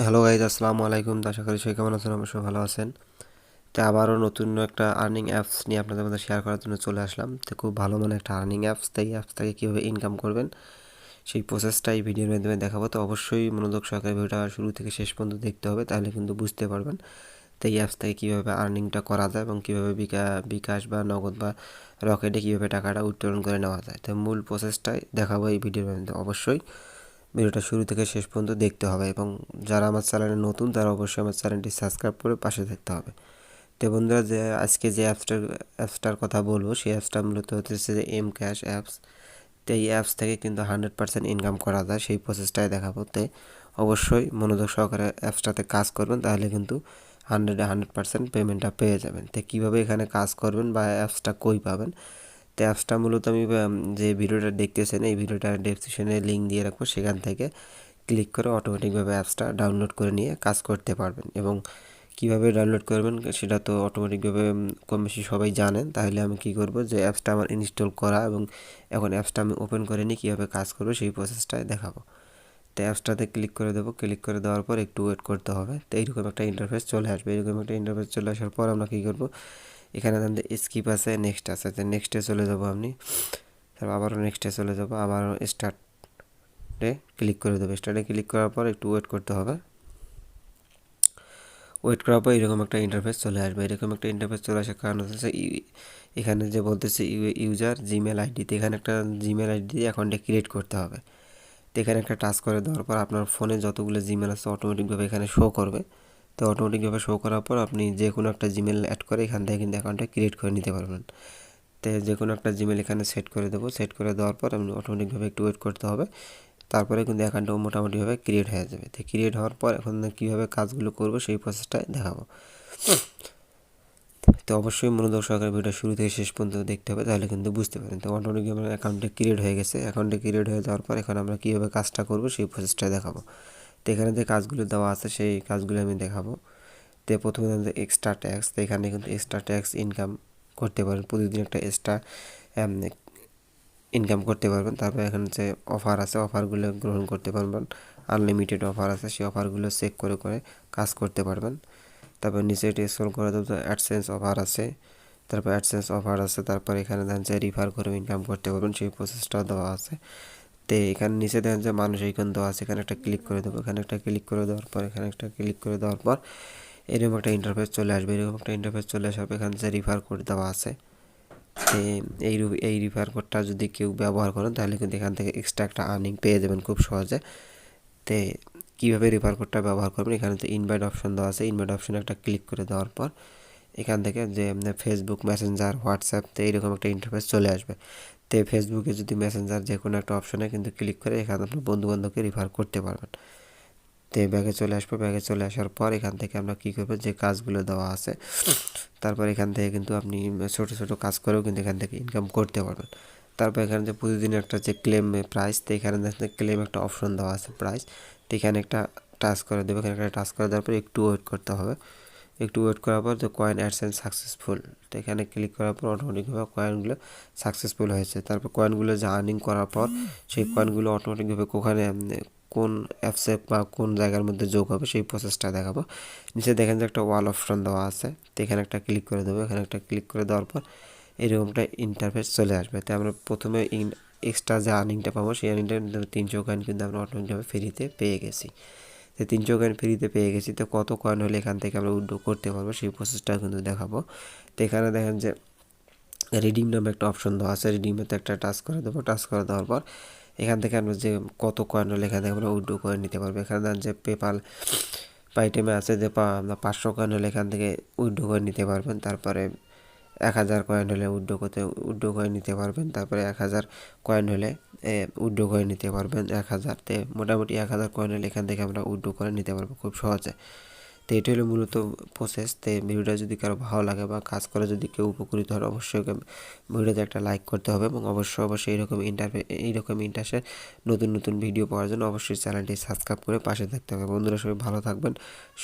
Hello guys, আসসালামু আলাইকুম। তো আশা করি সবাই কেমন আছেন? অবশ্যই ভালো আছেন। তো আবারও নতুন একটা আর্নিং অ্যাপস নিয়ে আপনাদের মধ্যে শেয়ার করার জন্য চলে আসলাম। তো খুব ভালো মানে একটা আর্নিং অ্যাপস। তো এই অ্যাপস থেকে কীভাবে ইনকাম করবেন সেই প্রসেসটা এই ভিডিওর মাধ্যমে দেখাবো। তো অবশ্যই মনোযোগ সহকারে ভিডিওটা শুরু থেকে শেষ পর্যন্ত দেখতে হবে, তাহলে কিন্তু বুঝতে পারবেন তো এই অ্যাপস থেকে কীভাবে আর্নিংটা করা যায় এবং কীভাবে বিকাশ বা নগদ বা রকেটে কীভাবে টাকাটা উত্তোলন করে নেওয়া যায়। তো মূল প্রসেসটাই দেখাবো এই ভিডিওর মধ্যে। অবশ্যই ভিডিওটা শুরু থেকে শেষ পর্যন্ত দেখতে হবে এবং যারা আমার চ্যানেলে নতুন তারা অবশ্যই আমার চ্যানেলটি সাবস্ক্রাইব করে পাশে থাকতে হবে। তো বন্ধুরা, যে আজকে যে অ্যাপসটার কথা বলবো সেই অ্যাপসটা মূলত হচ্ছে যে এম ক্যাশ অ্যাপস। তো এই অ্যাপস থেকে কিন্তু 100% ইনকাম করা যায়, সেই প্রসেসটাই দেখাবো। তো অবশ্যই মনোযোগ সহকারে অ্যাপসটাতে কাজ করবেন, তাহলে কিন্তু 100% পেমেন্টটা পেয়ে যাবেন। তো কীভাবে এখানে কাজ করবেন বা অ্যাপসটা কই পাবেন, তো অ্যাপসটা মূলত আমি যে ভিডিওটা দেখতেছেন এই ভিডিওটার ডেসক্রিপশনে লিঙ্ক দিয়ে রাখবো, সেখান থেকে ক্লিক করে অটোমেটিকভাবে অ্যাপসটা ডাউনলোড করে নিয়ে কাজ করতে পারবেন। এবং কিভাবে ডাউনলোড করবেন সেটা তো অটোমেটিকভাবে কম বেশি সবাই জানেন। তাহলে আমি কি করব, যে অ্যাপসটা আমার ইনস্টল করা এবং এখন অ্যাপসটা আমি ওপেন করে নিয়ে কীভাবে কাজ করবো সেই প্রসেসটাই দেখাবো। তো অ্যাপসটাতে ক্লিক করে দেবো। ক্লিক করে দেওয়ার পর একটু ওয়েট করতে হবে। তো এইরকম একটা ইন্টারফেস চলে আসবে। এরকম একটা ইন্টারফেস চলে আসার পর আমরা কী করব, এখানে আমাদের স্কিপ আছে, নেক্সট আছে। তো নেক্সটে চলে যাব আপনি, তারপর আবারও নেক্সটে চলে যাব, আবারও স্টার্টে ক্লিক করে দেবো। স্টার্টে ক্লিক করার পর একটু ওয়েট করতে হবে। ওয়েট করার পর এরকম একটা ইন্টারফেস চলে আসবে। এরকম একটা ইন্টারফেস চলে আসার কারণ হচ্ছে এখানে যে বলতেছে ইউজার জিমেল আইডিতে, এখানে একটা জিমেল আইডি দিয়ে অ্যাকাউন্টে ক্রিয়েট করতে হবে। তো এখানে একটা টাচ করে দেওয়ার পর আপনার ফোনে যতগুলো জিমেল আছে অটোমেটিকভাবে এখানে শো করবে। তো অটোমেটিকভাবে শো করার পর আপনি যে কোনো একটা জিমেল অ্যাড করে এখান থেকে কিন্তু অ্যাকাউন্টটা ক্রিয়েট করে নিতে পারবেন। তো যে কোনো একটা জিমেল এখানে সেট করে দেবো। সেট করে দেওয়ার পর আপনি অটোমেটিকভাবে একটু ওয়েট করতে হবে। তারপরে কিন্তু অ্যাকাউন্টটা মোটামুটিভাবে ক্রিয়েট হয়ে যাবে। তো ক্রিয়েট হওয়ার পর এখন কীভাবে কাজগুলো করবো সেই প্রসেসটা দেখাবো। তো অবশ্যই মনোযোগ সহকারে ভিডিও শুরু থেকে শেষ পর্যন্ত দেখতে হবে, তাহলে কিন্তু বুঝতে পারেন। তো অটোমেটিক আমার অ্যাকাউন্টে ক্রিয়েট হয়ে গেছে। অ্যাকাউন্টে ক্রিয়েট হয়ে যাওয়ার পর এখন আমরা কীভাবে কাজটা করবো সেই প্রসেসটা দেখাবো। তো এখানে যে কাজগুলো দেওয়া আছে সেই কাজগুলো আমি দেখাবো। তো প্রথমে এক্সট্রা ট্যাক্স। তো এখানে কিন্তু এক্সট্রা ট্যাক্স ইনকাম করতে পারেন, প্রতিদিন একটা এক্সট্রা ইনকাম করতে পারবেন। তারপর এখানে যে অফার আছে অফারগুলো গ্রহণ করতে পারবেন। আনলিমিটেড অফার আছে, সেই অফারগুলো চেক করে করে কাজ করতে পারবেন। তারপর নিচে স্ক্রল করে দেবো, অ্যাডসেন্স অফার আছে। তারপর অ্যাডসেন্স অফার আছে। তারপর এখানে দেখেন যে রিফার করে ইনকাম করতে পারবেন, সেই প্রসেসটাও দেওয়া আছে। তো এখানে নিচে দেখেন যে মানুষ এইখানে দেওয়া আছে, এখানে একটা ক্লিক করে দেবো। এখানে একটা ক্লিক করে দেওয়ার পর এখানে একটা ক্লিক করে দেওয়ার পর এরকম একটা ইন্টারফেস চলে আসবে। এরকম একটা ইন্টারফেস চলে আসার পর এখানে যে রিফার কোড দেওয়া আছে, তো এই রিফার কোডটা যদি কেউ ব্যবহার করেন তাহলে কিন্তু এখান থেকে এক্সট্রা একটা আর্নিং পেয়ে যাবেন খুব সহজে। তো কীভাবে রিফার কোডটা ব্যবহার করবেন, এখানে যে ইনভাইট অপশন দেওয়া আছে, ইনভাইট অপশনে একটা ক্লিক করে দেওয়ার পর এখান থেকে যে ফেসবুক মেসেঞ্জার হোয়াটসঅ্যাপ, তো এইরকম একটা ইন্টারফেস চলে আসবে। তো ফেসবুকে যদি মেসেঞ্জার যে কোনো একটা অপশনে কিন্তু ক্লিক করে এখানে আপনার বন্ধুবান্ধবকে রিফার করতে পারবেন। তো ব্যাগে চলে আসবো। ব্যাগে চলে আসার পর এখান থেকে আমরা কী করবো, যে কাজগুলো দেওয়া আছে তারপর এখান থেকে কিন্তু আপনি ছোটো ছোটো কাজ করেও কিন্তু এখান থেকে ইনকাম করতে পারবেন। তারপর এখানে যে প্রতিদিন একটা যে ক্লেম প্রাইস, তো এখানে দেখতে ক্লেম একটা অপশন দেওয়া আছে প্রাইস, তো এখানে একটা টাচ করে দেবো। এখানে একটা টাচ করে দেওয়ার পর একটু ওয়েট করতে হবে। একটু ওয়েট করার পর যে কয়েন অ্যাডসেন্স সাকসেসফুল, তো এখানে ক্লিক করার পর অটোমেটিকভাবে কয়েনগুলো সাকসেসফুল হয়েছে। তারপর কয়েনগুলো যে আর্নিং করার পর সেই কয়েনগুলো অটোমেটিকভাবে ওখানে কোন অ্যাপসে বা কোন জায়গার মধ্যে যোগ হবে সেই প্রসেসটা দেখাবো। নিচে দেখেন যে একটা ওয়াল অপশন দেওয়া আছে, তো এখানে একটা ক্লিক করে দেবো। এখানে একটা ক্লিক করে দেওয়ার পর এরকমটা ইন্টারফেস চলে আসবে। তো আমরা প্রথমে এক্সট্রা যে আর্নিংটা পাবো সেই আর্নিংটা 300 কয়েন কিন্তু আমরা অটোমেটিকভাবে ফ্রিতে পেয়ে গেছি। তো 300 কয়েন ফ্রিতে পেয়ে গেছি। তো কত কয়েন হলে এখান থেকে আমরা উইথড্র করতে পারবো সেই প্রসেসটা কিন্তু দেখাবো। তো এখানে দেখেন যে রিডিম নামে একটা অপশন দেওয়া আছে, রিডিমেতে একটা টাচ করে দেবো। টাচ করে দেওয়ার পর এখান থেকে আমরা যে কত কয়েন হলে এখান থেকে আমরা উইথড্র করে নিতে পারবো। এখানে দেখেন যে পেপাল আইটেমে আছে যে 500 কয়েন হলে এখান থেকে উইথড্র করে নিতে পারবেন। তারপরে 1000 কয়েন হলে উইথড্র করে নিতে পারবেন। তারপরে 1000 কয়েন হলে উইথড্র করে নিতে পারবেন 1000-তে। মোটামুটি 1000 কয়েন হলে এখান থেকে আমরা উইথড্র করে নিতে পারবো খুব সহজে। তো এটি হলো মূলত প্রসেস। তো ভিডিওটা যদি কারো ভালো লাগে বা কাজ করে যদি কেউ উপকৃত হয় অবশ্যই ভিডিওতে একটা লাইক করতে হবে এবং অবশ্যই এইরকম ইন্টারেস্টের নতুন নতুন ভিডিও পাওয়ার জন্য অবশ্যই চ্যানেলটি সাবস্ক্রাইব করে পাশে থাকতে হবে। বন্ধুরা সবাই ভালো থাকবেন,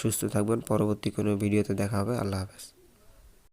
সুস্থ থাকবেন। পরবর্তী কোনো ভিডিওতে দেখা হবে। আল্লাহ হাফেজ।